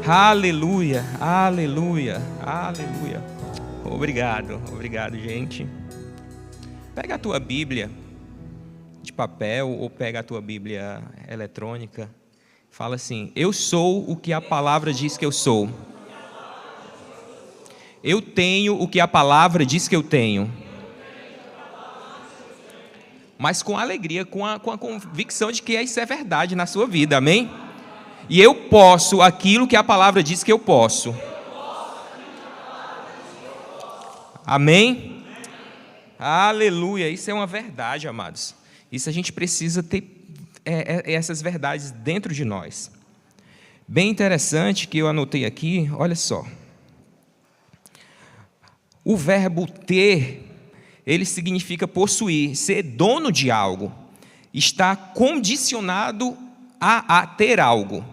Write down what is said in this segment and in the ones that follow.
Aleluia, aleluia, aleluia. Obrigado, gente. Pega a tua Bíblia de papel ou pega a tua Bíblia eletrônica. Fala assim: eu sou o que a palavra diz que eu sou. Eu tenho o que a palavra diz que eu tenho. Mas com alegria, com a convicção de que isso é verdade na sua vida, amém? E eu posso aquilo que a palavra diz que eu posso. Amém? Aleluia, isso é uma verdade, amados. Isso a gente precisa ter essas verdades dentro de nós. Bem interessante que eu anotei aqui, olha só. O verbo ter, ele significa possuir, ser dono de algo, estar condicionado a ter algo.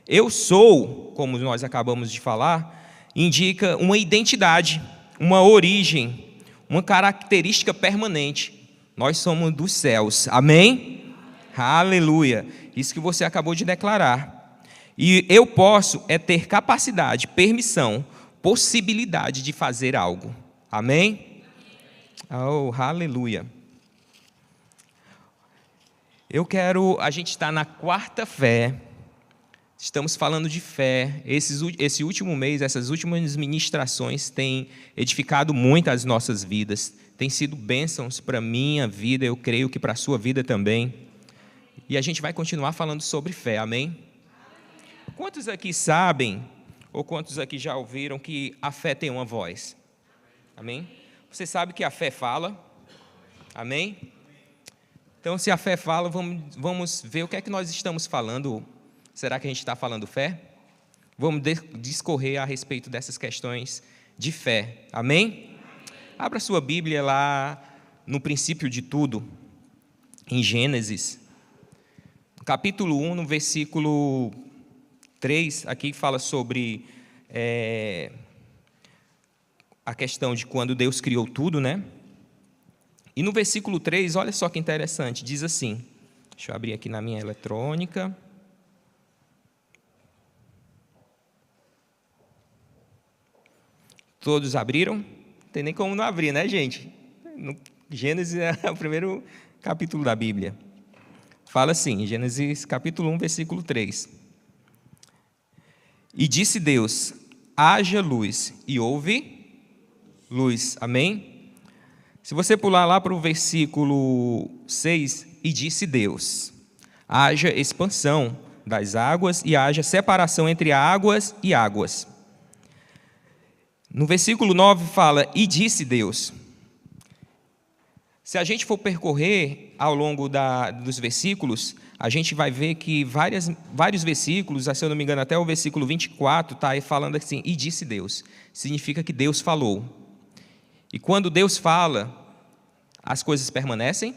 Eu sou, como nós acabamos de falar, indica uma identidade, uma origem, uma característica permanente. Nós somos dos céus, amém? Aleluia, isso que você acabou de declarar. E eu posso ter capacidade, permissão, possibilidade de fazer algo, amém? Oh, aleluia. A gente está na quarta fé, estamos falando de fé. Esse último mês, essas últimas ministrações têm edificado muito as nossas vidas, têm sido bênçãos para a minha vida, eu creio que para a sua vida também. E a gente vai continuar falando sobre fé, amém? Quantos aqui sabem, ou quantos aqui já ouviram que a fé tem uma voz? Amém? Você sabe que a fé fala? Amém? Então, se a fé fala, vamos ver o que é que nós estamos falando. Será que a gente está falando fé? Vamos discorrer a respeito dessas questões de fé. Amém? Abra sua Bíblia lá no princípio de tudo, em Gênesis, capítulo 1, no versículo 3, aqui fala sobre a questão de quando Deus criou tudo, né? E no versículo 3, olha só que interessante, diz assim, deixa eu abrir aqui na minha eletrônica. Todos abriram? Não tem nem como não abrir, né, gente? No Gênesis é o primeiro capítulo da Bíblia. Fala assim, Gênesis capítulo 1, versículo 3. E disse Deus, haja luz, e houve luz. Amém? Se você pular lá para o versículo 6, e disse Deus, haja expansão das águas e haja separação entre águas e águas. No versículo 9 fala, e disse Deus. Se a gente for percorrer ao longo dos versículos, a gente vai ver que vários versículos, se eu não me engano até o versículo 24, está aí falando assim, e disse Deus. Significa que Deus falou. E quando Deus fala, as coisas permanecem?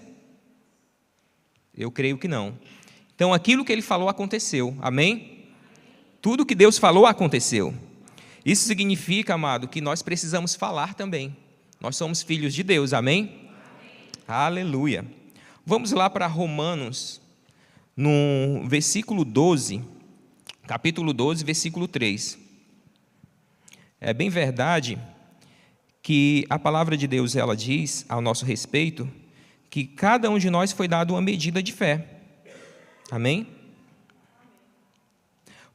Eu creio que não. Então, aquilo que Ele falou aconteceu, amém? Tudo que Deus falou aconteceu. Isso significa, amado, que nós precisamos falar também. Nós somos filhos de Deus, amém? Aleluia. Vamos lá para Romanos, no versículo 12, capítulo 12, versículo 3. É bem verdade que a palavra de Deus, ela diz ao nosso respeito, que cada um de nós foi dado uma medida de fé. Amém?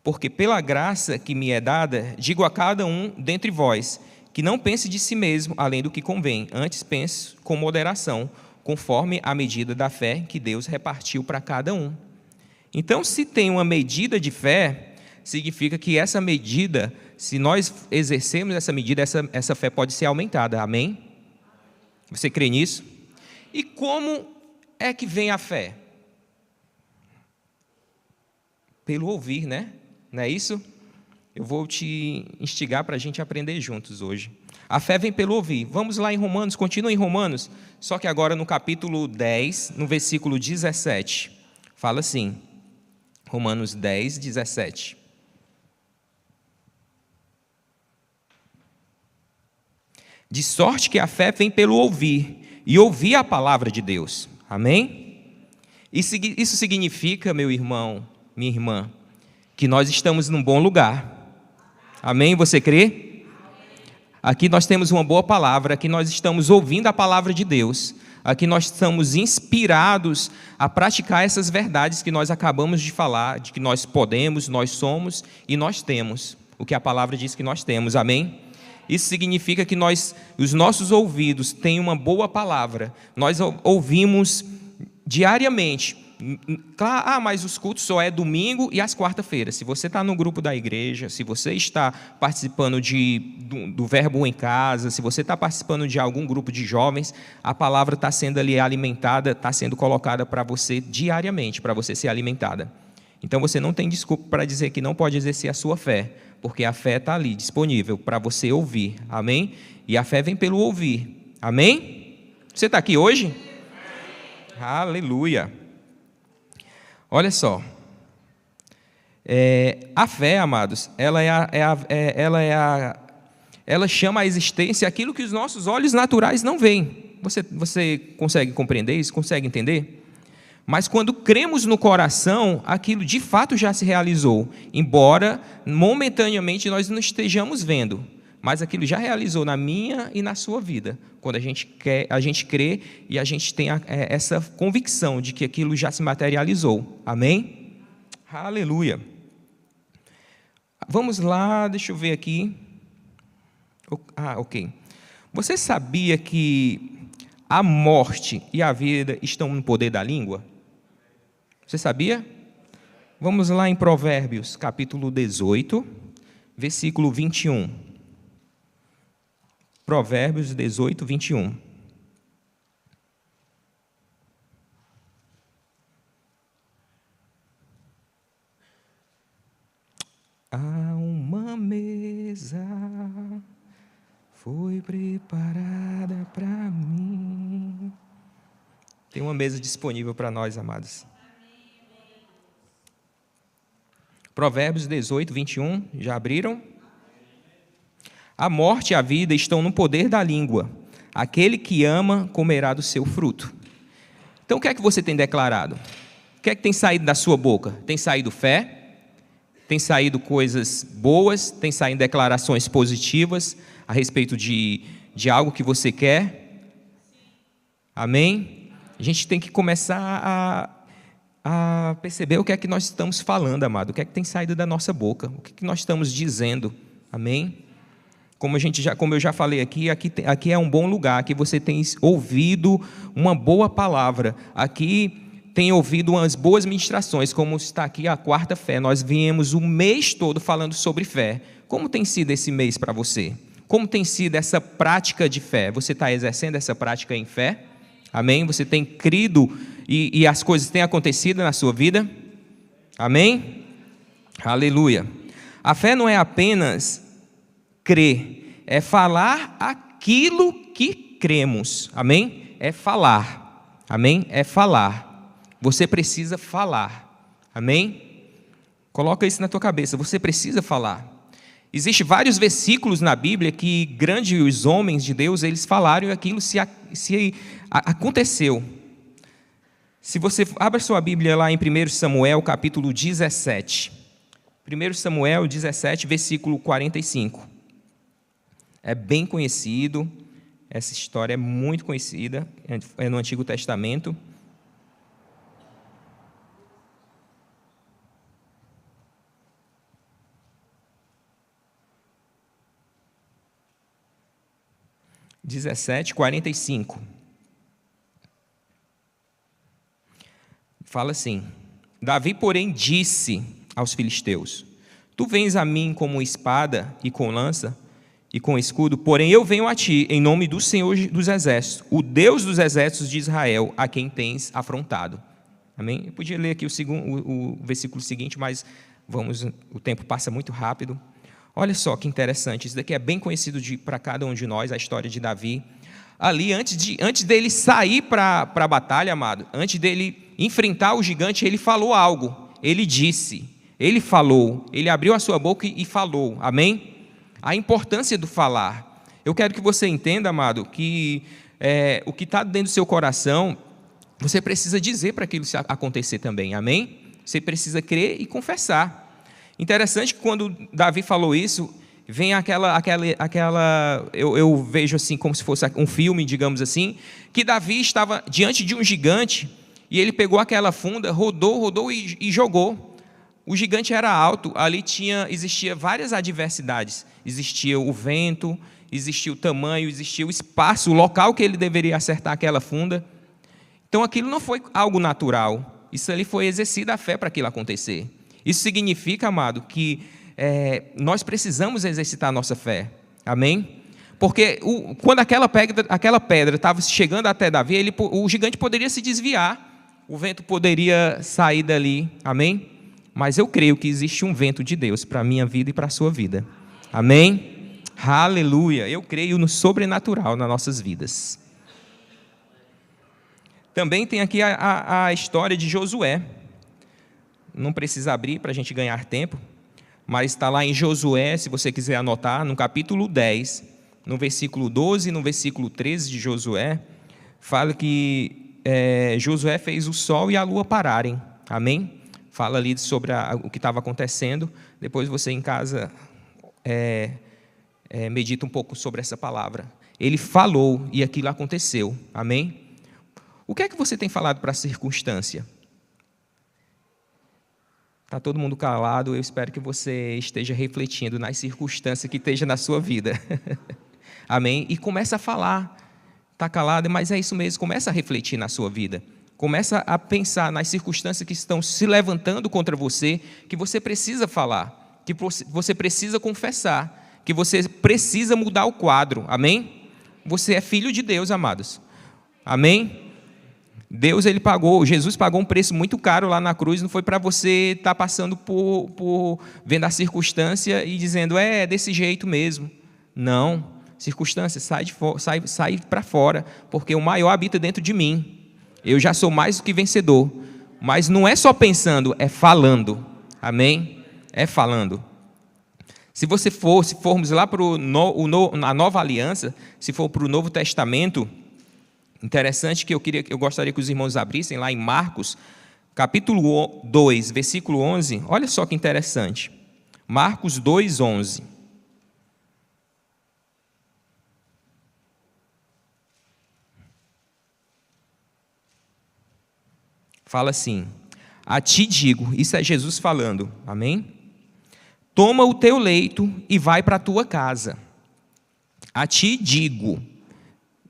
Porque pela graça que me é dada, digo a cada um dentre vós, que não pense de si mesmo além do que convém, antes pense com moderação, conforme a medida da fé que Deus repartiu para cada um. Então, se tem uma medida de fé, significa que essa medida, se nós exercermos essa medida, essa fé pode ser aumentada, amém? Você crê nisso? E como é que vem a fé? Pelo ouvir, né? Não é isso? Eu vou te instigar para a gente aprender juntos hoje. A fé vem pelo ouvir. Vamos lá em Romanos, continua em Romanos, só que agora no capítulo 10, no versículo 17. Fala assim, Romanos 10, 17. De sorte que a fé vem pelo ouvir, e ouvir a palavra de Deus. Amém? Isso significa, meu irmão, minha irmã, que nós estamos num bom lugar. Amém? Você crê? Aqui nós temos uma boa palavra, aqui nós estamos ouvindo a palavra de Deus. Aqui nós estamos inspirados a praticar essas verdades que nós acabamos de falar, de que nós podemos, nós somos e nós temos o que a palavra diz que nós temos, amém? Isso significa que os nossos ouvidos têm uma boa palavra, nós ouvimos diariamente. Claro, mas os cultos só é domingo e às quarta-feiras. Se você está no grupo da igreja, se você está participando do Verbo em Casa, se você está participando de algum grupo de jovens, a palavra está sendo ali alimentada, está sendo colocada para você diariamente, para você ser alimentada. Então você não tem desculpa para dizer que não pode exercer a sua fé, porque a fé está ali, disponível para você ouvir, amém? E a fé vem pelo ouvir, amém? Você está aqui hoje? Aleluia! Olha só, a fé, amados, ela chama à existência aquilo que os nossos olhos naturais não veem. Você consegue compreender isso? Consegue entender? Mas quando cremos no coração, aquilo de fato já se realizou, embora momentaneamente nós não estejamos vendo, mas aquilo já realizou na minha e na sua vida, quando a gente crê e a gente tem essa convicção de que aquilo já se materializou, amém? Aleluia! Vamos lá, deixa eu ver aqui. Ok. Você sabia que a morte e a vida estão no poder da língua? Você sabia? Vamos lá em Provérbios, capítulo 18, versículo 21. Provérbios 18, 21. Há uma mesa foi preparada para mim. Tem uma mesa disponível para nós, amados. Provérbios 18, 21. Já abriram? A morte e a vida estão no poder da língua. Aquele que ama comerá do seu fruto. Então, o que é que você tem declarado? O que é que tem saído da sua boca? Tem saído fé? Tem saído coisas boas? Tem saído declarações positivas a respeito de algo que você quer? Amém? A gente tem que começar a perceber o que é que nós estamos falando, amado. O que é que tem saído da nossa boca? O que é que nós estamos dizendo? Amém? Como eu já falei aqui é um bom lugar, aqui você tem ouvido uma boa palavra, aqui tem ouvido umas boas ministrações, como está aqui a quarta fé. Nós viemos o mês todo falando sobre fé. Como tem sido esse mês para você? Como tem sido essa prática de fé? Você está exercendo essa prática em fé? Amém? Você tem crido e as coisas têm acontecido na sua vida? Amém? Aleluia! A fé não é apenas crer, é falar aquilo que cremos, amém? É falar, amém? É falar, você precisa falar, amém? Coloca isso na tua cabeça, você precisa falar. Existem vários versículos na Bíblia que grandes homens de Deus, eles falaram e aquilo se aconteceu. Se você abre sua Bíblia lá em 1 Samuel, capítulo 17, 1 Samuel 17, versículo 45. É bem conhecido, essa história é muito conhecida, é no Antigo Testamento. (17:45) 17:45. Fala assim: Davi, porém, disse aos filisteus: Tu vens a mim com espada e com lança e com escudo, porém eu venho a ti em nome do Senhor dos Exércitos, o Deus dos Exércitos de Israel, a quem tens afrontado. Amém? Eu podia ler aqui o versículo seguinte, mas o tempo passa muito rápido. Olha só que interessante, isso daqui é bem conhecido para cada um de nós, a história de Davi. Ali, antes dele sair para a batalha, amado, antes dele enfrentar o gigante, ele falou algo, ele disse, ele falou, ele abriu a sua boca e falou, amém? A importância do falar. Eu quero que você entenda, amado, que o que está dentro do seu coração, você precisa dizer para aquilo acontecer também, amém? Você precisa crer e confessar. Interessante que quando Davi falou isso, vem eu vejo assim como se fosse um filme, digamos assim, que Davi estava diante de um gigante e ele pegou aquela funda, rodou e jogou. O gigante era alto, ali existia várias adversidades. Existia o vento, existia o tamanho, existia o espaço, o local que ele deveria acertar aquela funda. Então aquilo não foi algo natural. Isso ali foi exercido a fé para aquilo acontecer. Isso significa, amado, que nós precisamos exercitar a nossa fé. Amém? Porque quando aquela pedra estava chegando até Davi, o gigante poderia se desviar, o vento poderia sair dali. Amém? Mas eu creio que existe um vento de Deus para a minha vida e para a sua vida. Amém? Aleluia! Eu creio no sobrenatural nas nossas vidas. Também tem aqui a história de Josué. Não precisa abrir para a gente ganhar tempo, mas está lá em Josué, se você quiser anotar, no capítulo 10, no versículo 12 e no versículo 13 de Josué, fala que Josué fez o sol e a lua pararem. Amém? Fala ali sobre o que estava acontecendo. Depois você em casa medita um pouco sobre essa palavra. Ele falou e aquilo aconteceu. Amém? O que é que você tem falado para a circunstância? Está todo mundo calado, eu espero que você esteja refletindo nas circunstâncias que esteja na sua vida. Amém? E começa a falar. Está calado, mas é isso mesmo, começa a refletir na sua vida. Começa a pensar nas circunstâncias que estão se levantando contra você, que você precisa falar, que você precisa confessar, que você precisa mudar o quadro. Amém? Você é filho de Deus, amados. Amém? Jesus pagou um preço muito caro lá na cruz, não foi para você estar passando vendo a circunstância e dizendo, é desse jeito mesmo. Não, circunstância, sai para fora, porque o maior habita dentro de mim. Eu já sou mais do que vencedor, mas não é só pensando, é falando. Amém? É falando. Se formos lá para a nova aliança, se for para o Novo Testamento, interessante que eu gostaria que os irmãos abrissem lá em Marcos, capítulo 2, versículo 11. Olha só que interessante. Marcos 2, 11. Fala assim: a ti digo, isso é Jesus falando, amém? Toma o teu leito e vai para a tua casa. A ti digo.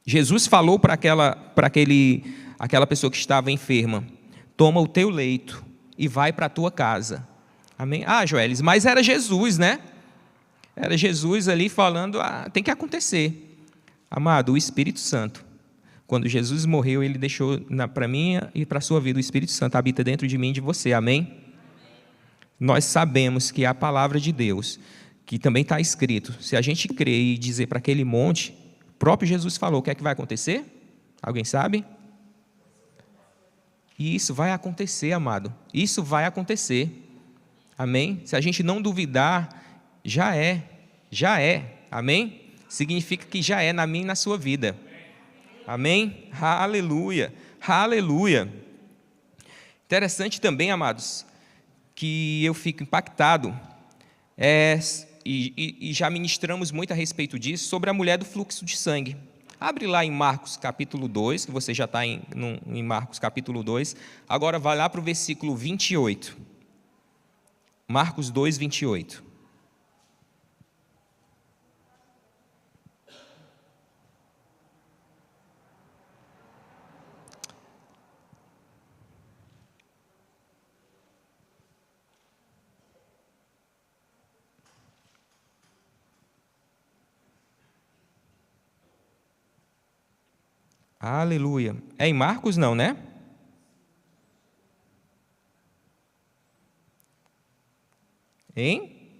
Jesus falou para aquela pessoa que estava enferma: toma o teu leito e vai para a tua casa. Amém? Ah, Joelis, mas era Jesus, né? Era Jesus ali falando, tem que acontecer. Amado, o Espírito Santo, quando Jesus morreu, ele deixou para mim e para a sua vida, o Espírito Santo habita dentro de mim e de você. Amém? Nós sabemos que a palavra de Deus, que também está escrito, se a gente crer e dizer para aquele monte, o próprio Jesus falou, o que é que vai acontecer? Alguém sabe? E isso vai acontecer, amado. Isso vai acontecer. Amém? Se a gente não duvidar, já é. Já é. Amém? Significa que já é na minha e na sua vida. Amém? Aleluia. Aleluia. Interessante também, amados, que eu fico impactado, e já ministramos muito a respeito disso, sobre a mulher do fluxo de sangue. Abre lá em Marcos capítulo 2, que você já está em Marcos capítulo 2, agora vai lá para o versículo 28. Marcos 2, 28. Aleluia. É em Marcos não, né? Hein?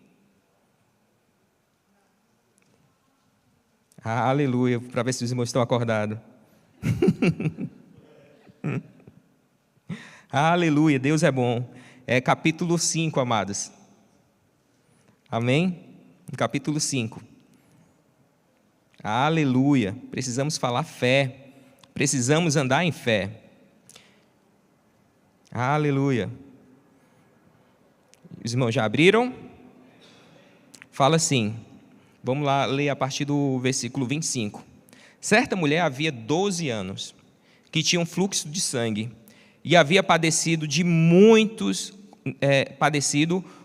Aleluia, para ver se os irmãos estão acordados. Aleluia, Deus é bom. É capítulo 5, amados. Amém? Capítulo 5. Aleluia. Precisamos falar fé. Precisamos andar em fé. Aleluia. Os irmãos já abriram? fala assim, vamos lá ler a partir do versículo 25. Certa mulher havia 12 anos, que tinha um fluxo de sangue, e havia padecido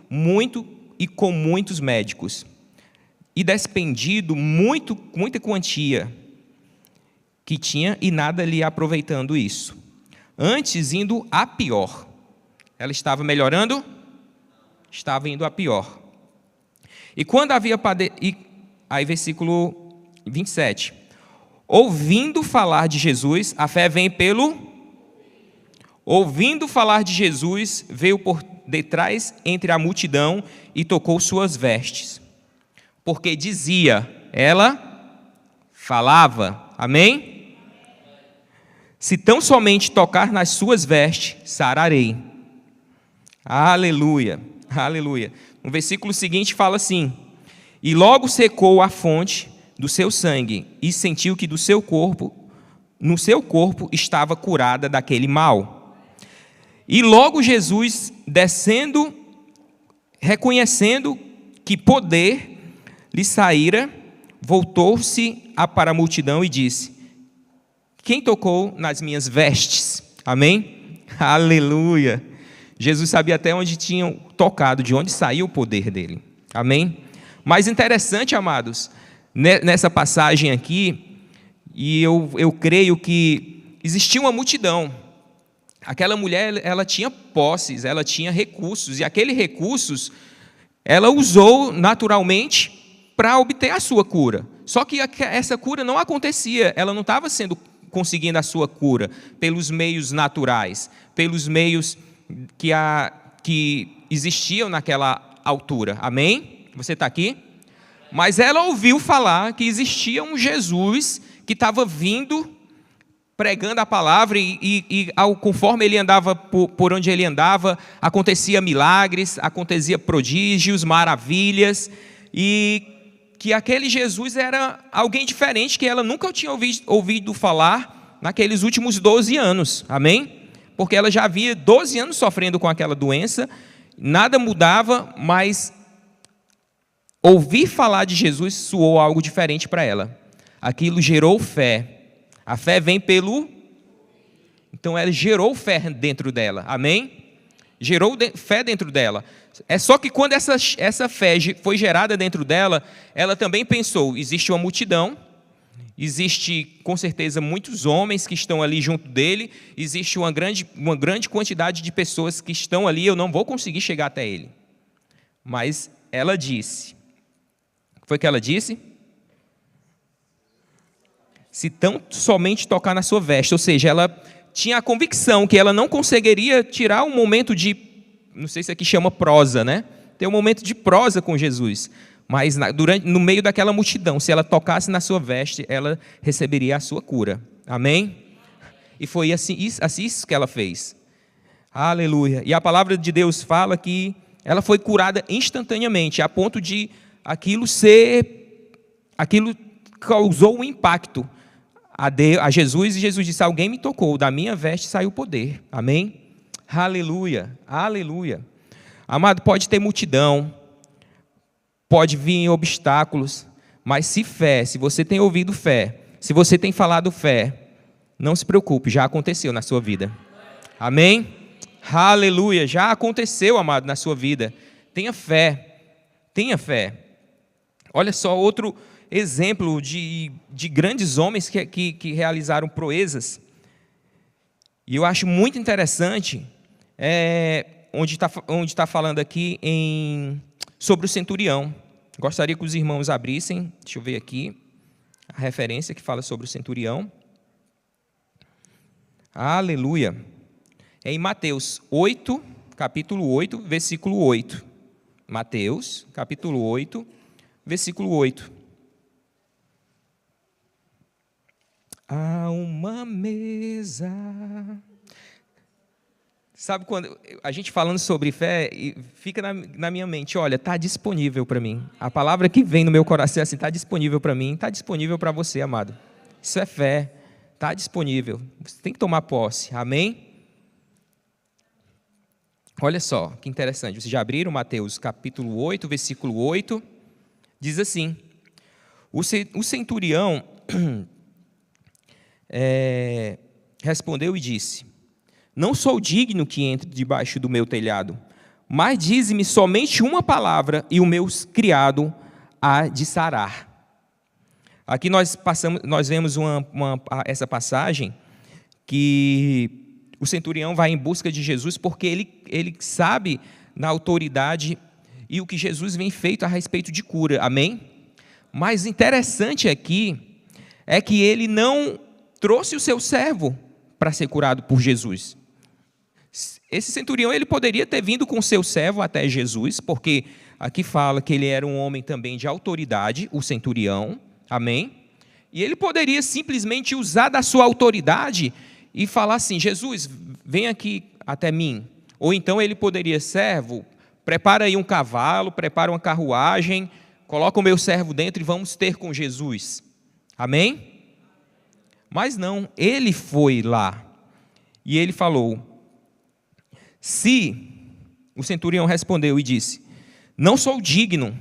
muito e com muitos médicos, e despendido muita quantia que tinha, e nada lhe aproveitando isso. Antes, indo a pior. Ela estava melhorando? Estava indo a pior. E quando havia aí versículo 27. Ouvindo falar de Jesus, a fé vem pelo... Ouvindo falar de Jesus, veio por detrás entre a multidão e tocou suas vestes. Porque dizia, ela falava, amém? Se tão somente tocar nas suas vestes, sararei. Aleluia, aleluia. No versículo seguinte fala assim, e logo secou a fonte do seu sangue, e sentiu que no seu corpo estava curada daquele mal. E logo Jesus, descendo, reconhecendo que poder lhe saíra, voltou-se para a multidão e disse, quem tocou nas minhas vestes? Amém? Aleluia. Jesus sabia até onde tinham tocado, de onde saiu o poder dele. Amém? Mas interessante, amados, nessa passagem aqui, e eu creio que existia uma multidão. Aquela mulher, ela tinha posses, ela tinha recursos, e aqueles recursos, ela usou naturalmente para obter a sua cura. Só que essa cura não acontecia, ela não estava conseguindo a sua cura pelos meios naturais, pelos meios que existiam naquela altura. Amém? Você está aqui? Mas ela ouviu falar que existia um Jesus que estava vindo, pregando a palavra, conforme ele andava por onde ele andava, acontecia milagres, acontecia prodígios, maravilhas, e que aquele Jesus era alguém diferente, que ela nunca tinha ouvido falar naqueles últimos 12 anos, amém? Porque ela já havia 12 anos sofrendo com aquela doença, nada mudava, mas ouvir falar de Jesus soou algo diferente para ela. Aquilo gerou fé. A fé vem pelo... Então ela gerou fé dentro dela, amém? Gerou fé dentro dela. É só que quando essa fé foi gerada dentro dela, ela também pensou, existe uma multidão, existe com certeza muitos homens que estão ali junto dele, existe uma grande quantidade de pessoas que estão ali, eu não vou conseguir chegar até ele. Mas ela disse, o que foi que ela disse? Se tão somente tocar na sua veste, ou seja, ela tinha a convicção que ela não conseguiria tirar um momento de, não sei se aqui chama prosa, né? Ter um momento de prosa com Jesus, mas no meio daquela multidão, se ela tocasse na sua veste, ela receberia a sua cura, amém? E foi assim isso que ela fez, aleluia. E a palavra de Deus fala que ela foi curada instantaneamente, a ponto de aquilo causou um impacto a Jesus, e Jesus disse, alguém me tocou, da minha veste saiu o poder, amém? Aleluia, aleluia. Amado, pode ter multidão, pode vir obstáculos, mas se você tem ouvido fé, se você tem falado fé, não se preocupe, já aconteceu na sua vida, amém? Aleluia, já aconteceu, amado, na sua vida. Tenha fé, tenha fé. Olha só outro exemplo de grandes homens que realizaram proezas. E eu acho muito interessante, onde está falando aqui sobre o centurião. Gostaria que os irmãos abrissem, deixa eu ver aqui, a referência que fala sobre o centurião. Aleluia. É em Mateus 8, capítulo 8, versículo 8. Mateus, capítulo 8, versículo 8. Há uma mesa. Sabe quando a gente falando sobre fé, fica na minha mente, olha, está disponível para mim. A palavra que vem no meu coração é assim, está disponível para mim, está disponível para você, amado. Isso é fé, está disponível. Você tem que tomar posse, amém? Olha só, que interessante. Vocês já abriram Mateus capítulo 8, versículo 8? Diz assim: o centurião respondeu e disse: não sou digno que entre debaixo do meu telhado, mas dize-me somente uma palavra e o meu criado há de sarar. Aqui nós vemos essa passagem que o centurião vai em busca de Jesus porque ele sabe na autoridade e o que Jesus vem feito a respeito de cura, amém? Mas interessante aqui é que ele não trouxe o seu servo para ser curado por Jesus. Esse centurião ele poderia ter vindo com o seu servo até Jesus, porque aqui fala que ele era um homem também de autoridade, o centurião, amém? E ele poderia simplesmente usar da sua autoridade e falar assim: Jesus, vem aqui até mim. Ou então ele poderia: servo, prepara aí um cavalo, prepara uma carruagem, coloca o meu servo dentro e vamos ter com Jesus. Amém? Mas não, ele foi lá e ele falou: o centurião respondeu e disse: não sou digno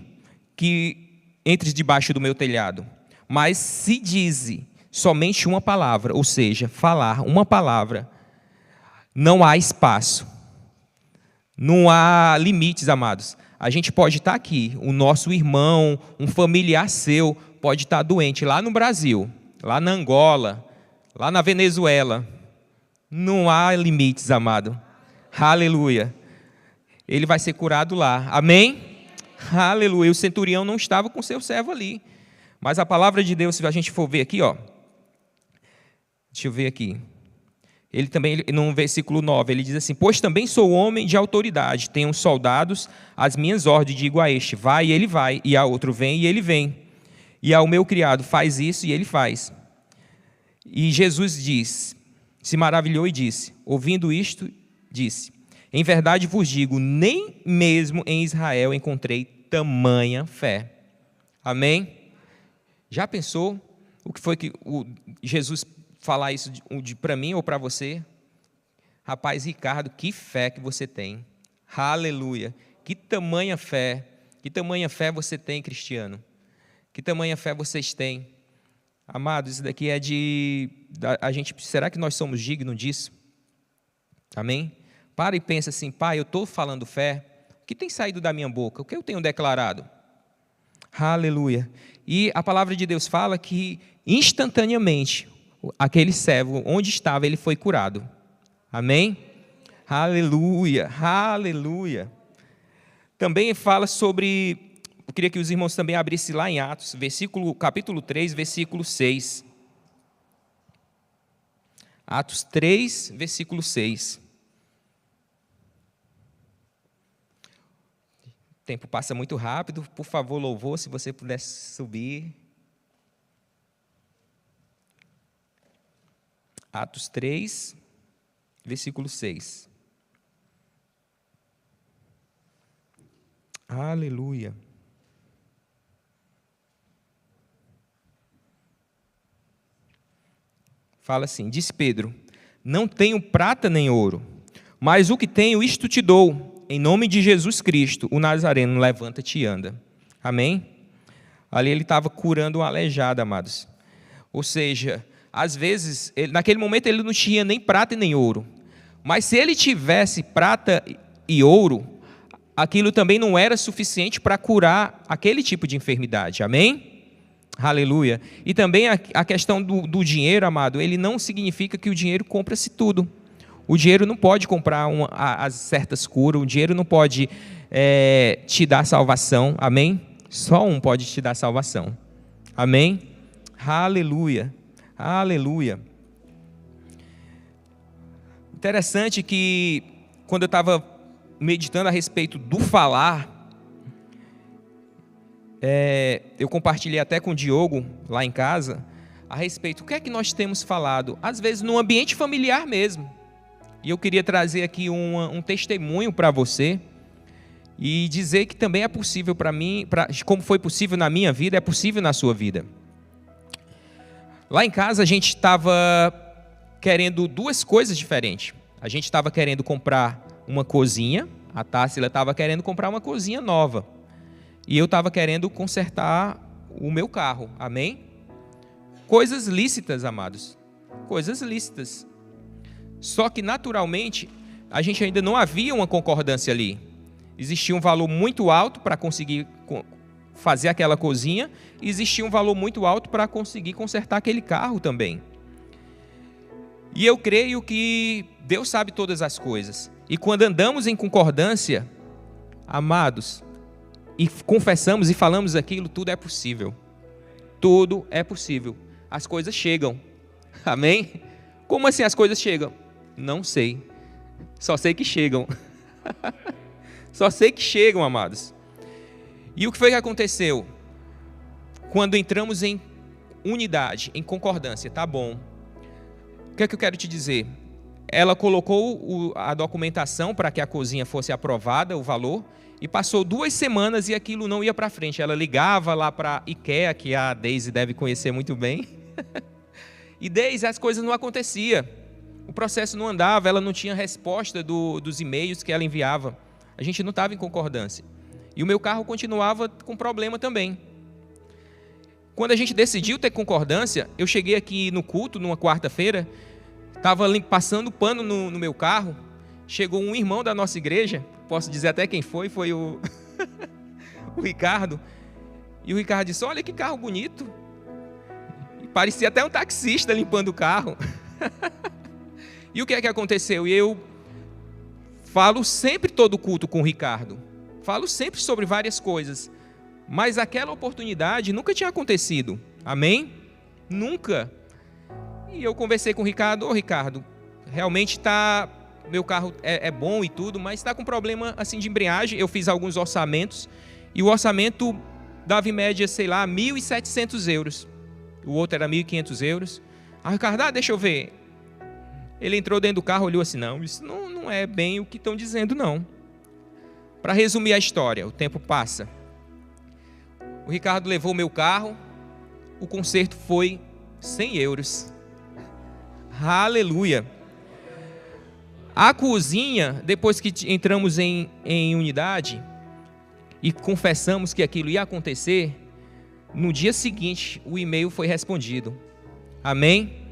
que entres debaixo do meu telhado, mas se dize somente uma palavra, ou seja, falar uma palavra, não há espaço, não há limites, amados. A gente pode estar aqui, o nosso irmão, um familiar seu, pode estar doente lá no Brasil, lá na Angola, lá na Venezuela. Não há limites, amado. Aleluia. Ele vai ser curado lá. Amém? Aleluia. O centurião não estava com seu servo ali. Mas a palavra de Deus, se a gente for ver aqui, ó. Deixa eu ver aqui. Ele também, no versículo 9, ele diz assim: pois também sou homem de autoridade, tenho soldados, as minhas ordens, digo a este, vai e ele vai, e a outro vem e ele vem. E ao meu criado, faz isso e ele faz. E Jesus se maravilhou e disse, ouvindo isto, disse: em verdade vos digo, nem mesmo em Israel encontrei tamanha fé. Amém? Já pensou o que foi que Jesus falar isso para mim ou para você? Rapaz, Ricardo, que fé que você tem. Aleluia. Que tamanha fé você tem, cristiano. Que tamanha fé vocês têm. Amados, isso daqui é será que nós somos dignos disso? Amém? Para e pensa assim: pai, eu estou falando fé, o que tem saído da minha boca? O que eu tenho declarado? Aleluia. E a palavra de Deus fala que instantaneamente aquele servo, onde estava, ele foi curado. Amém? Aleluia, aleluia. Também fala sobre, eu queria que os irmãos também abrissem lá em Atos, capítulo 3, versículo 6. Atos 3, versículo 6. O tempo passa muito rápido, por favor, louvor, se você pudesse subir. Atos 3, versículo 6. Aleluia. Fala assim: disse Pedro, não tenho prata nem ouro, mas o que tenho isto te dou. Em nome de Jesus Cristo, o Nazareno, levanta-te e anda. Amém? Ali ele estava curando um aleijado, amados. Ou seja, às vezes, naquele momento ele não tinha nem prata e nem ouro. Mas se ele tivesse prata e ouro, aquilo também não era suficiente para curar aquele tipo de enfermidade. Amém? Aleluia. E também a questão do dinheiro, amado, ele não significa que o dinheiro compra-se tudo. O dinheiro não pode comprar as certas curas, o dinheiro não pode te dar salvação. Amém? Só um pode te dar salvação. Amém? Aleluia. Aleluia. Interessante que quando eu estava meditando a respeito do falar, eu compartilhei até com o Diogo lá em casa a respeito do que é que nós temos falado, às vezes no ambiente familiar mesmo. E eu queria trazer aqui um testemunho para você e dizer que também é possível para mim, como foi possível na minha vida, é possível na sua vida. Lá em casa a gente estava querendo duas coisas diferentes. A gente estava querendo comprar uma cozinha, a Társila estava querendo comprar uma cozinha nova. E eu estava querendo consertar o meu carro, amém? Coisas lícitas, amados, coisas lícitas. Só que, naturalmente, a gente ainda não havia uma concordância ali. Existia um valor muito alto para conseguir fazer aquela cozinha, e existia um valor muito alto para conseguir consertar aquele carro também. E eu creio que Deus sabe todas as coisas. E quando andamos em concordância, amados, e confessamos e falamos aquilo, tudo é possível. Tudo é possível. As coisas chegam. Amém? Como assim as coisas chegam? Não sei. Só sei que chegam. Só sei que chegam, amados. E o que foi que aconteceu? Quando entramos em unidade, em concordância, tá bom. O que é que eu quero te dizer? Ela colocou a documentação para que a cozinha fosse aprovada, o valor, e passou 2 semanas e aquilo não ia para frente. Ela ligava lá para a IKEA, que a Deise deve conhecer muito bem, e Deise, as coisas não aconteciam. O processo não andava, ela não tinha resposta dos e-mails que ela enviava. A gente não estava em concordância. E o meu carro continuava com problema também. Quando a gente decidiu ter concordância, eu cheguei aqui no culto, numa quarta-feira, estava passando pano no meu carro, chegou um irmão da nossa igreja, posso dizer até quem foi o o Ricardo, e o Ricardo disse, olha que carro bonito, e parecia até um taxista limpando o carro. E o que é que aconteceu? E eu falo sempre todo culto com o Ricardo, falo sempre sobre várias coisas, mas aquela oportunidade nunca tinha acontecido, amém? Nunca. E eu conversei com o Ricardo, Ricardo, realmente meu carro é bom e tudo, mas está com problema assim de embreagem. Eu fiz alguns orçamentos, e o orçamento dava em média, sei lá, 1.700 euros. O outro era 1.500 euros. Aí o Ricardo, deixa eu ver. Ele entrou dentro do carro, olhou assim, não, isso não é bem o que estão dizendo, não. Para resumir a história, o tempo passa. O Ricardo levou o meu carro, o conserto foi 100 euros. Aleluia! A cozinha, depois que entramos em unidade e confessamos que aquilo ia acontecer, no dia seguinte o e-mail foi respondido. Amém?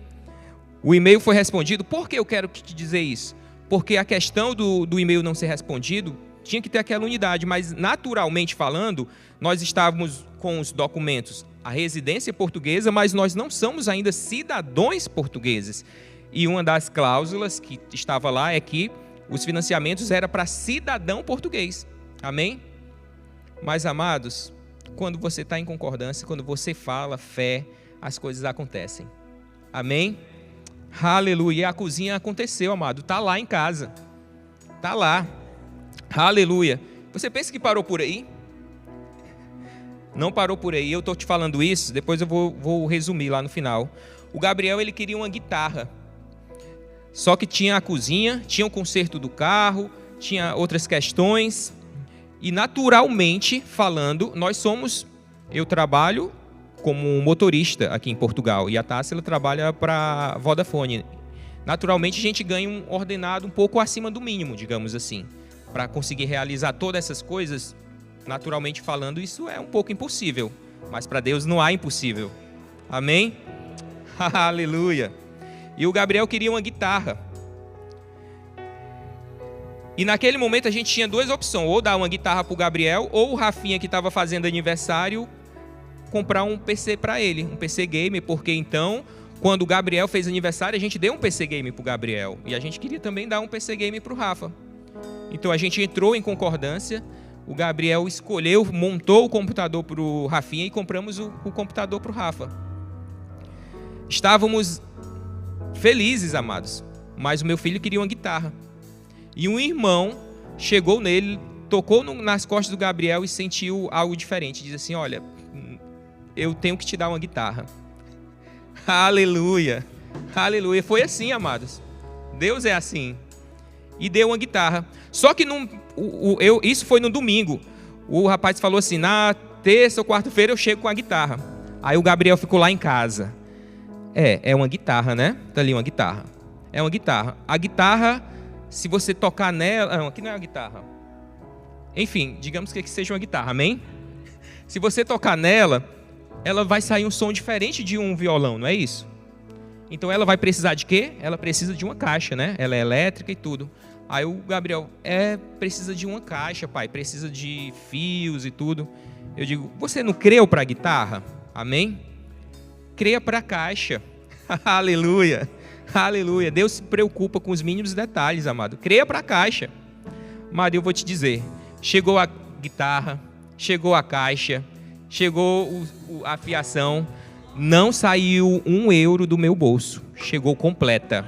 O e-mail foi respondido. Por que eu quero te dizer isso? Porque a questão do e-mail não ser respondido tinha que ter aquela unidade, mas naturalmente falando, nós estávamos com os documentos, a residência portuguesa, mas nós não somos ainda cidadãos portugueses. E uma das cláusulas que estava lá é que os financiamentos eram para cidadão português. Amém? Mas, amados, quando você está em concordância, quando você fala fé, as coisas acontecem. Amém? Aleluia. E a cozinha aconteceu, amado. Está lá em casa. Está lá. Aleluia. Você pensa que parou por aí? Não parou por aí. Eu estou te falando isso, depois eu vou resumir lá no final. O Gabriel, ele queria uma guitarra. Só que tinha a cozinha, tinha o conserto do carro, tinha outras questões. E naturalmente falando, eu trabalho como motorista aqui em Portugal. E a Tássia, ela trabalha para Vodafone. Naturalmente a gente ganha um ordenado um pouco acima do mínimo, digamos assim. Para conseguir realizar todas essas coisas, naturalmente falando, isso é um pouco impossível. Mas para Deus não há impossível. Amém? Aleluia. E o Gabriel queria uma guitarra. E naquele momento a gente tinha 2 opções. Ou dar uma guitarra para o Gabriel, ou o Rafinha, que estava fazendo aniversário, comprar um PC para ele. Um PC gamer, porque então, quando o Gabriel fez aniversário, a gente deu um PC gamer para o Gabriel. E a gente queria também dar um PC gamer para o Rafa. Então a gente entrou em concordância. O Gabriel escolheu, montou o computador para o Rafinha e compramos o computador para o Rafa. Estávamos felizes, amados, mas o meu filho queria uma guitarra. E um irmão chegou nele, tocou nas costas do Gabriel e sentiu algo diferente. Diz assim, olha, eu tenho que te dar uma guitarra. Aleluia, aleluia. Foi assim, amados. Deus é assim. E deu uma guitarra. Só que isso foi no domingo. O rapaz falou assim, na terça ou quarta-feira eu chego com a guitarra. Aí o Gabriel ficou lá em casa. É uma guitarra, né? Tá ali uma guitarra. É uma guitarra. A guitarra, se você tocar nela... Não, aqui não é uma guitarra. Enfim, digamos que seja uma guitarra, amém? Se você tocar nela, ela vai sair um som diferente de um violão, não é isso? Então ela vai precisar de quê? Ela precisa de uma caixa, né? Ela é elétrica e tudo. Aí o Gabriel, precisa de uma caixa, pai, precisa de fios e tudo. Eu digo, você não creu para a guitarra? Amém? Creia para a caixa. Aleluia, aleluia. Deus se preocupa com os mínimos detalhes, amado. Creia para a caixa. Amado, eu vou te dizer, chegou a guitarra, chegou a caixa, chegou a fiação, não saiu €1 do meu bolso, chegou completa.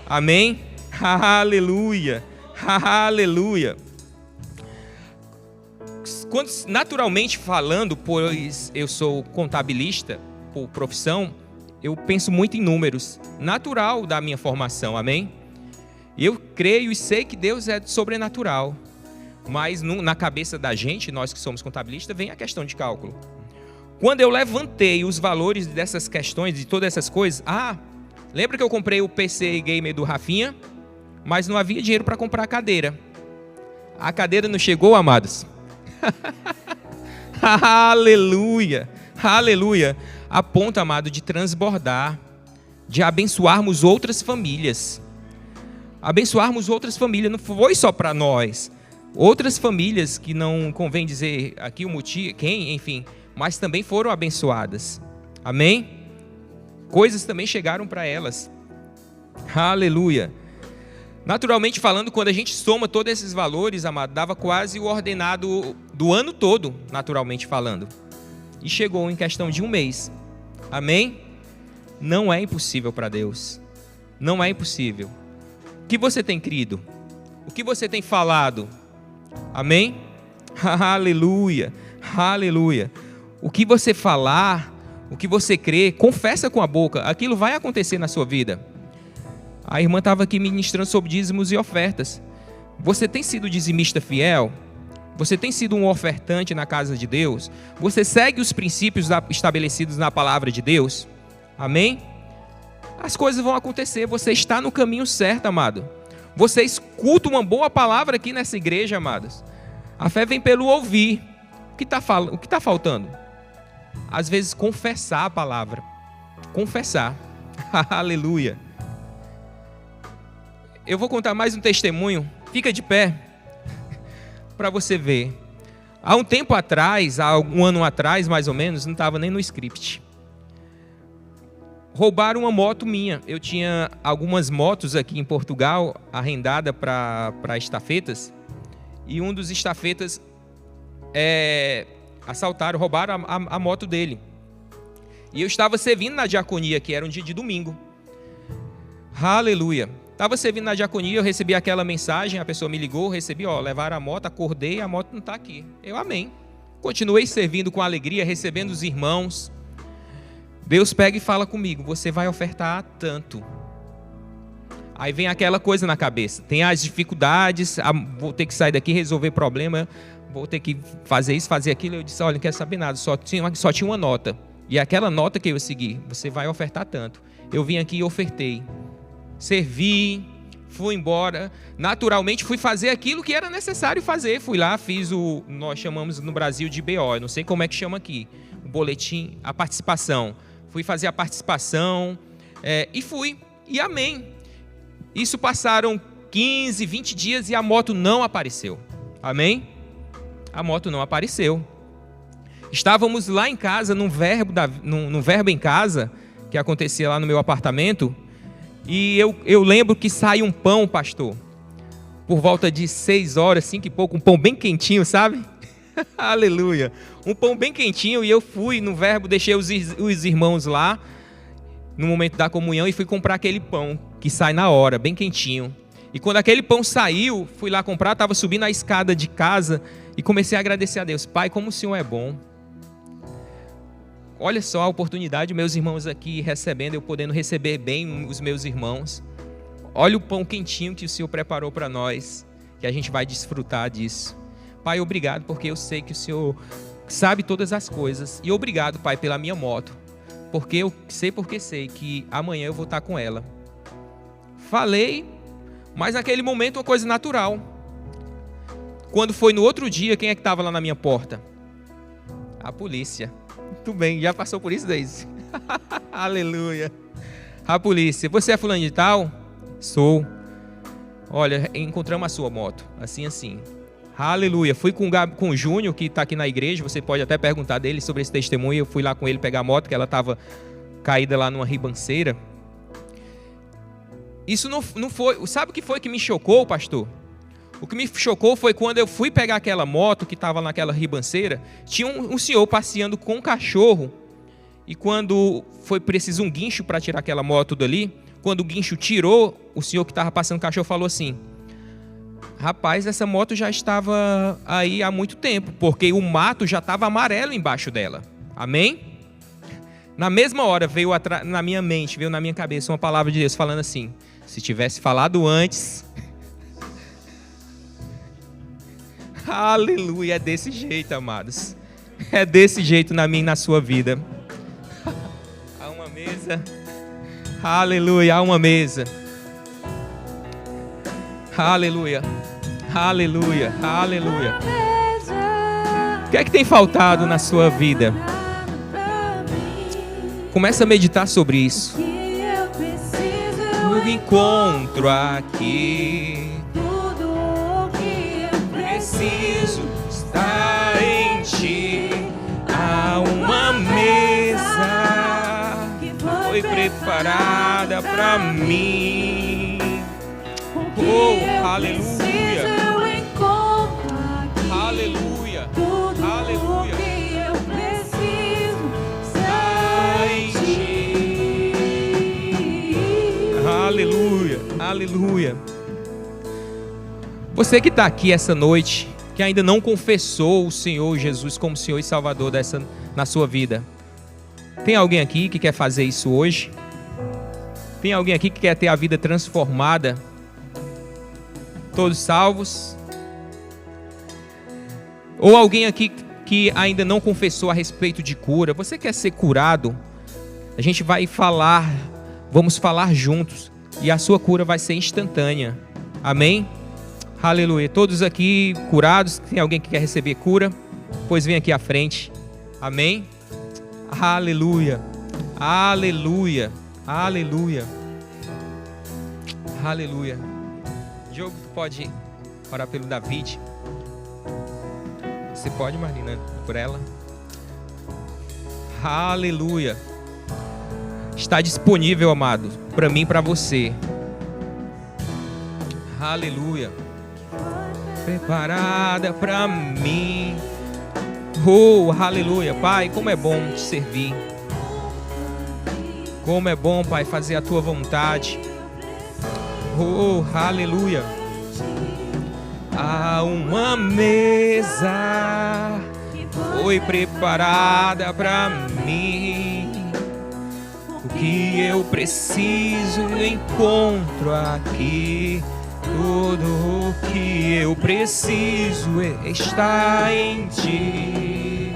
Amém? Aleluia, aleluia. Naturalmente falando, pois eu sou contabilista por profissão, eu penso muito em números, natural da minha formação, amém? Eu creio e sei que Deus é sobrenatural, mas na cabeça da gente, nós que somos contabilistas, vem a questão de cálculo. Quando eu levantei os valores dessas questões, de todas essas coisas, lembra que eu comprei o PC Gamer do Rafinha, mas não havia dinheiro para comprar a cadeira. A cadeira não chegou, amados? Aleluia, aleluia. A ponto, amado, de transbordar, de abençoarmos outras famílias. Abençoarmos outras famílias, não foi só para nós. Outras famílias, que não convém dizer aqui o motivo, quem, enfim, mas também foram abençoadas. Amém? Coisas também chegaram para elas. Aleluia. Naturalmente falando, quando a gente soma todos esses valores, amado, dava quase o ordenado do ano todo, naturalmente falando. E chegou em questão de um mês. Amém? Não é impossível para Deus. Não é impossível. O que você tem crido? O que você tem falado? Amém? Aleluia, aleluia. O que você falar, o que você crê, confessa com a boca, aquilo vai acontecer na sua vida. A irmã estava aqui ministrando sobre dízimos e ofertas. Você tem sido dizimista fiel? Você tem sido um ofertante na casa de Deus? Você segue os princípios estabelecidos na palavra de Deus? Amém? As coisas vão acontecer, você está no caminho certo, amado. Você escuta uma boa palavra aqui nessa igreja, amados. A fé vem pelo ouvir. O que está faltando? Às vezes confessar a palavra. Confessar. Aleluia. Eu vou contar mais um testemunho. Fica de pé. Para você ver. Há um tempo atrás, há um ano atrás mais ou menos, não estava nem no script. Roubaram uma moto minha. Eu tinha algumas motos aqui em Portugal, arrendada para estafetas. E um dos estafetas assaltaram, roubaram a moto dele. E eu estava servindo na diaconia, que era um dia de domingo. Aleluia. Estava servindo na diaconia, eu recebi aquela mensagem, a pessoa me ligou, recebi, levaram a moto, acordei, a moto não está aqui. Eu amém. Continuei servindo com alegria, recebendo os irmãos. Deus pega e fala comigo, você vai ofertar tanto. Aí vem aquela coisa na cabeça, tem as dificuldades, vou ter que sair daqui, resolver problema, vou ter que fazer isso, fazer aquilo. Eu disse, olha, não quero saber nada, só tinha uma nota. E aquela nota que eu segui, você vai ofertar tanto. Eu vim aqui e ofertei. Servi, fui embora, naturalmente fui fazer aquilo que era necessário fazer. Fui lá, fiz nós chamamos no Brasil de BO, eu não sei como é que chama aqui, o boletim, a participação. Fui fazer a participação e fui, e amém. Isso passaram 15, 20 dias e a moto não apareceu. Amém? A moto não apareceu. Estávamos lá em casa, num verbo em casa, que acontecia lá no meu apartamento, e eu lembro que sai um pão, pastor, por volta de 6 horas, 5 e pouco, um pão bem quentinho, sabe? Aleluia. Um pão bem quentinho, e eu fui no verbo, deixei os irmãos lá, no momento da comunhão, e fui comprar aquele pão, que sai na hora, bem quentinho. E quando aquele pão saiu, fui lá comprar, estava subindo a escada de casa, e comecei a agradecer a Deus. Pai, como o Senhor é bom. Olha só a oportunidade, meus irmãos aqui recebendo, eu podendo receber bem os meus irmãos. Olha o pão quentinho que o Senhor preparou para nós, que a gente vai desfrutar disso. Pai, obrigado, porque eu sei que o Senhor sabe todas as coisas. E obrigado, Pai, pela minha moto, porque eu sei que amanhã eu vou estar com ela. Falei, mas naquele momento uma coisa natural. Quando foi no outro dia, quem é que estava lá na minha porta? A polícia. Muito bem, já passou por isso, Deise? Aleluia. A polícia. Você é fulano de tal? Sou. Olha, encontramos a sua moto. Assim. Aleluia. Fui com o Júnior, que está aqui na igreja. Você pode até perguntar dele sobre esse testemunho. Eu fui lá com ele pegar a moto, que ela estava caída lá numa ribanceira. Isso não foi... Sabe o que foi que me chocou, pastor? O que me chocou foi quando eu fui pegar aquela moto que estava naquela ribanceira. Tinha um senhor passeando com um cachorro. E quando foi preciso um guincho para tirar aquela moto dali, quando o guincho tirou, o senhor que estava passando o cachorro falou assim: rapaz, essa moto já estava aí há muito tempo, porque o mato já estava amarelo embaixo dela. Amém? Na mesma hora veio na minha mente, veio na minha cabeça uma palavra de Deus falando assim: se tivesse falado antes... Aleluia, é desse jeito, amados. É desse jeito na minha e na sua vida. Há uma mesa. Aleluia, há uma mesa. Aleluia, aleluia, aleluia. O que é que tem faltado na sua vida? Começa a meditar sobre isso. O encontro aqui. Preciso estar em ti. Há uma mesa que foi preparada para mim. Oh, aleluia. Aleluia. Aleluia. Aleluia, aleluia. Você que está aqui essa noite, que ainda não confessou o Senhor Jesus como Senhor e Salvador na sua vida, tem alguém aqui que quer fazer isso hoje? Tem alguém aqui que quer ter a vida transformada? Todos salvos? Ou alguém aqui que ainda não confessou a respeito de cura? Você quer ser curado? A gente vai falar, vamos falar juntos, e a sua cura vai ser instantânea. Amém? Aleluia. Todos aqui curados? Tem alguém que quer receber cura? Pois vem aqui à frente. Amém? Aleluia. Aleluia. Aleluia. Aleluia. Diogo, pode orar pelo David? Você pode, Marlina, por ela? Aleluia. Está disponível, amado, para mim e para você. Aleluia. Preparada para mim. Oh, aleluia. Pai, como é bom te servir. Como é bom, Pai, fazer a tua vontade. Oh, aleluia. Há uma mesa foi preparada para mim. O que eu preciso eu encontro aqui. Tudo o que eu preciso está em ti.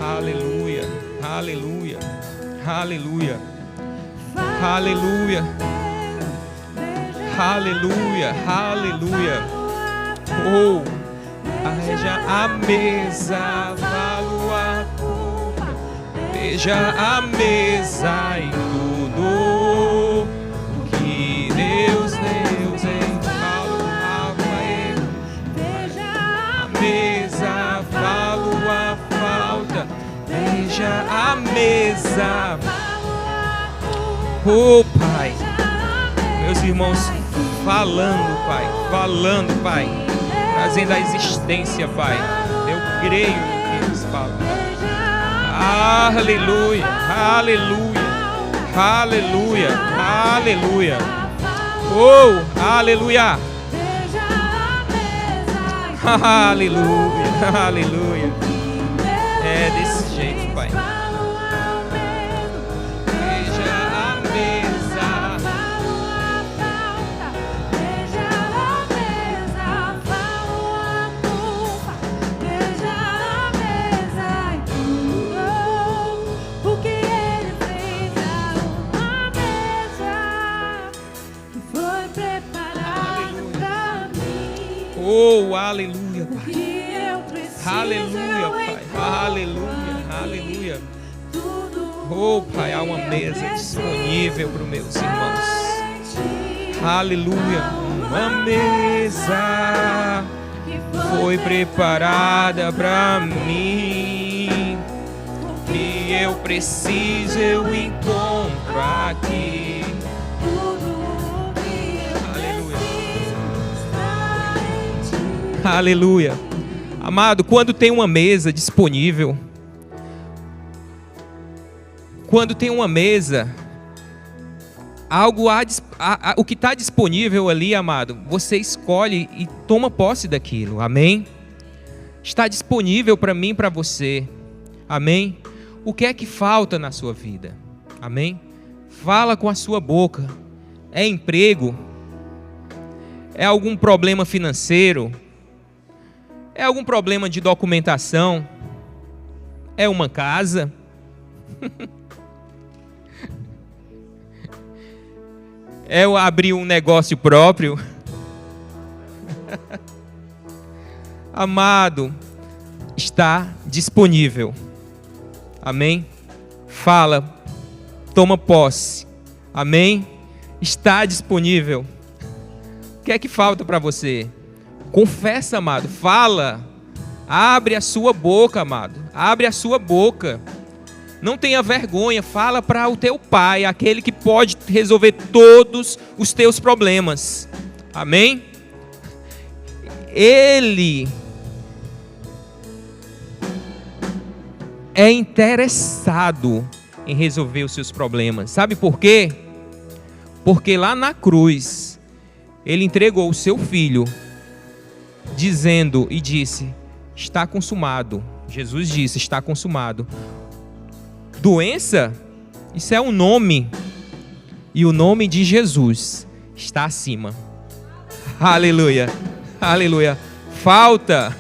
Aleluia, aleluia, aleluia, aleluia, aleluia, aleluia. Oh, veja a mesa, falo a culpa. Veja a mesa em tudo que Deus falo a ele. Veja a mesa, falo a falta. Veja a mesa. Oh, Pai, meus irmãos falando, Pai, trazendo a existência, Pai. Eu creio no que eles falam. Aleluia, aleluia, aleluia, aleluia. Oh, aleluia. Aleluia, aleluia. É desse jeito, Pai. Veja a mesa. Veja a mesa, falo a culpa. Veja a mesa e tudo o que ele fez. Uma mesa que foi preparada pra mim. Oh, aleluia, Pai. Aleluia, Pai. Aleluia, aleluia. Oh, Pai, há uma mesa disponível para os meus irmãos. Aleluia. Uma mesa foi preparada para mim. O que eu preciso eu encontro aqui. Aleluia. Aleluia. Amado, quando tem uma mesa disponível, quando tem uma mesa, o que está disponível ali, amado, você escolhe e toma posse daquilo, amém? Está disponível para mim e para você, amém? O que é que falta na sua vida, amém? Fala com a sua boca. É emprego? É algum problema financeiro? É algum problema de documentação? É uma casa? É eu abrir um negócio próprio? Amado, está disponível. Amém? Fala, toma posse. Amém? Está disponível. O que é que falta para você? Confessa, amado. Fala. Abre a sua boca, amado. Abre a sua boca. Não tenha vergonha. Fala para o teu Pai, aquele que pode resolver todos os teus problemas. Amém? Ele é interessado em resolver os seus problemas. Sabe por quê? Porque lá na cruz, Ele entregou o seu Filho, dizendo e disse: está consumado. Jesus disse: está consumado. Doença, isso é um nome, e o nome de Jesus está acima. Aleluia, aleluia. Falta,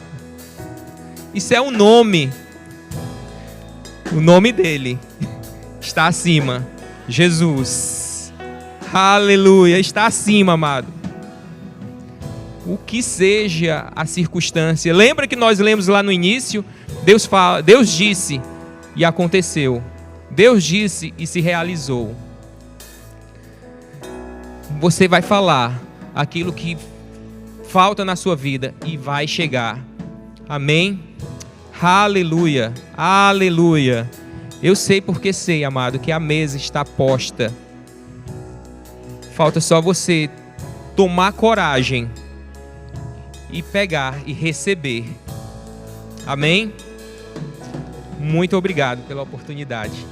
isso é um nome, o nome dele está acima. Jesus, aleluia, está acima, amado. O que seja a circunstância. Lembra que nós lemos lá no início? Deus disse e aconteceu. Deus disse e se realizou. Você vai falar aquilo que falta na sua vida e vai chegar. Amém? Aleluia, aleluia. Eu sei porque sei, amado, que a mesa está posta. Falta só você tomar coragem e pegar e receber. Amém? Muito obrigado pela oportunidade.